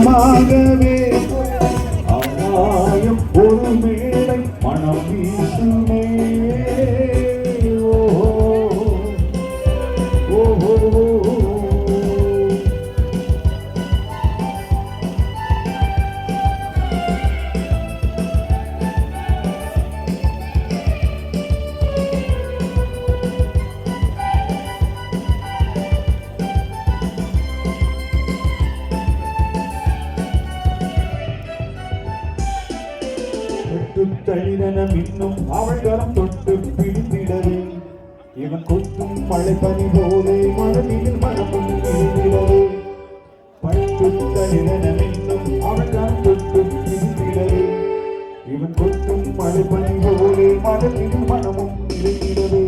மாகவே ஆகாயம் ஒரு மேடை மனம் வீசுமே. தளிரனம் இன்னும் அவள் கரம் தொட்டு பிடித்திடவே இவன் கொத்தும் மழை பனி போலே மனதில் மனமும் எழுதிடவே. பட்டு தளிரனம் இன்னும் அவள் கரம் தொட்டு பிடித்திடவே இவன் கொத்தும் மழை பனி போலே மனதில் மனமும் எழுதிடவே.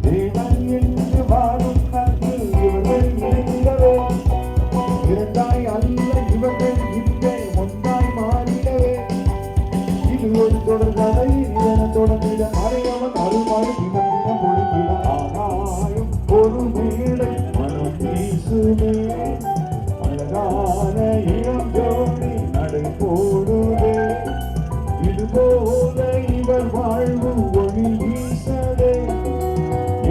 தேவன் என்று வாழும் நன்று இவர்கள் இணைந்திடவே இரண்டாய் அல்ல இவர்கள் இங்கே ஒன்றாய் மாறிடவே. இது ஒரு தொடர்கதை இதன தொடர்ந்திட அறையவன் அருள்வாழ் தினம் தினம் ஒழுங்கிட ஆகாயம் ஒரு மேடை மனம் வீசுமே. அழகான இளம் ஜோடி நடை போடுவே இதுபோல இவர் வாழ்வு ஒளி வீசவே.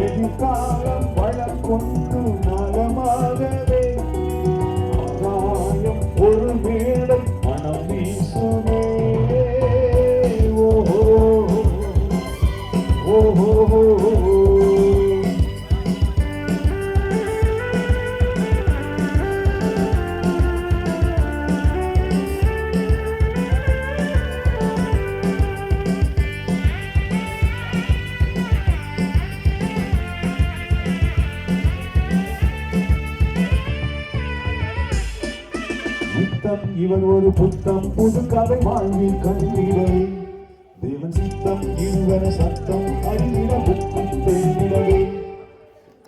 எதிர்காலம் வளம் கொண்டு நலமாகவே ஆகாயம் ஒரு மேடை மனம் வீசுமே. இவன் ஒரு புத்தம் புது கதை வாழ்வில் கண்டிடவே தேவன் சித்தம் இருவன சத்தம் அறிவிட புத்தி தேடிடவே.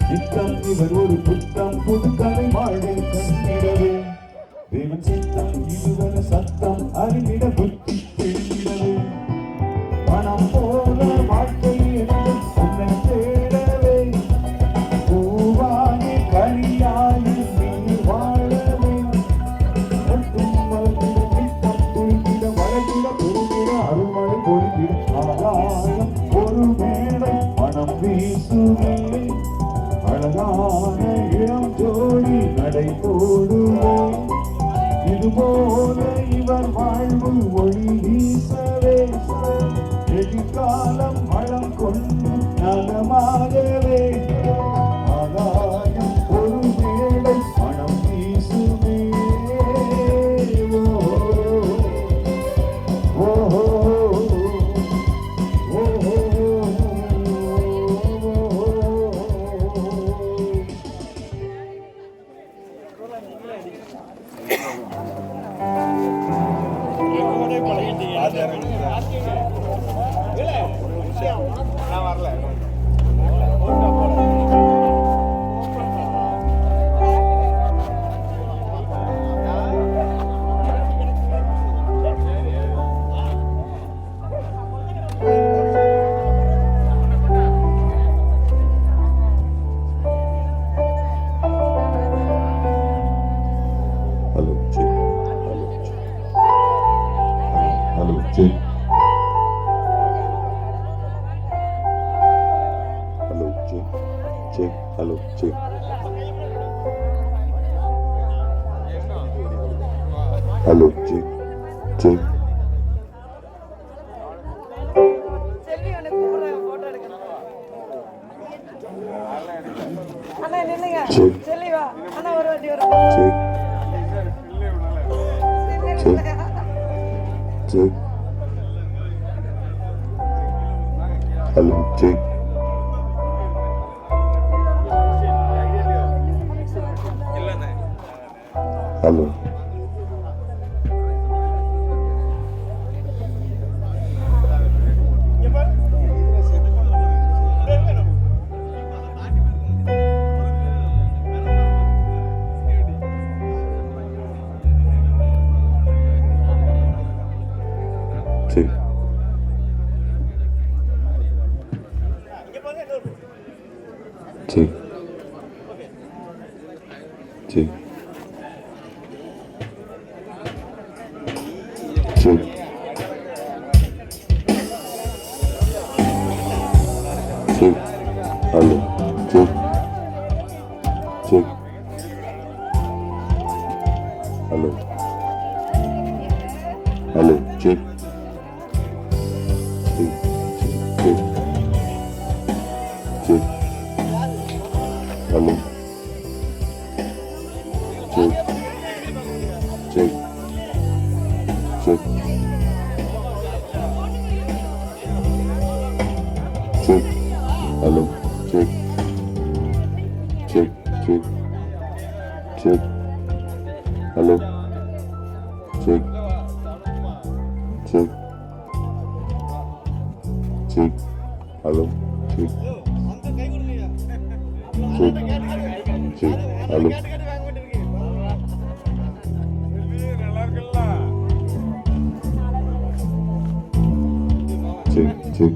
நித்தம் இவர் ஒரு புத்தம் புது கதை வாழ்வில் கண்டிடவே தேவன் சித்தம் இருவன சத்தம் அறிவிட புத்தி தேடிடவே. பணம் போல வாழ்க்கை என்று உன்னை தேடவே பூவானே கரியாயி நீ வாழவே. அருள்மழை பொழிந்திட ஆகாயம் ஒரு மேடை மனம் வீசுமே. அழகான இளம் ஜோடி நடை போடுவே இதுபோல இவர் வாழ்வு ஒளி வீசவே. எதிர்காலம் வளம் கொண்டு நலமாகவே ஆகாயம் ஒரு மேடை மனம் வீசுமே. Hello, check. Hello, check. Check. செல்வி உனக்கு கூப்பிடுறாங்க போட்டோ எடுக்கணும். அண்ணா நில்லுங்க. செல்வி வா. அண்ணா ஒரு வாட்டி வர. Check. Check. Hello, check. Hello. Check. Check. Check. check. Check. Hello. Check. Check. Hello. Hello. Check. Check. Check. Check. Hello. Check. Check. Check. Check. Hello. Check. Check. Check. Check. Hello. Check. Check. Check. Hello. Check. Check. Check. Hello. Check. Check. Check.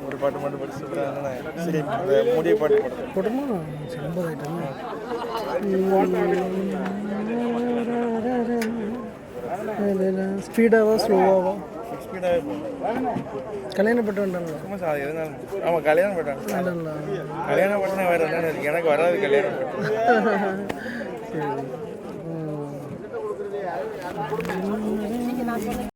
ஒரு பாட்டு மட்டும் படிச்சு சரி முடிய பாட்டு போட்டோமா 50 item ஸ்பீடாவா ஸ்லோவாவா ஸ்பீடாகவே போகும். கல்யாணம் பட்டு வந்தாங்களா சும்மா சார் இருந்தாலும் ஆமாம் கல்யாணம் பண்ணாங்க. வேண்டாம்ல கல்யாணம் பண்ணா வேறு என்னன்னு இருக்கு, எனக்கு வராது கல்யாணம் பண்ண. சரி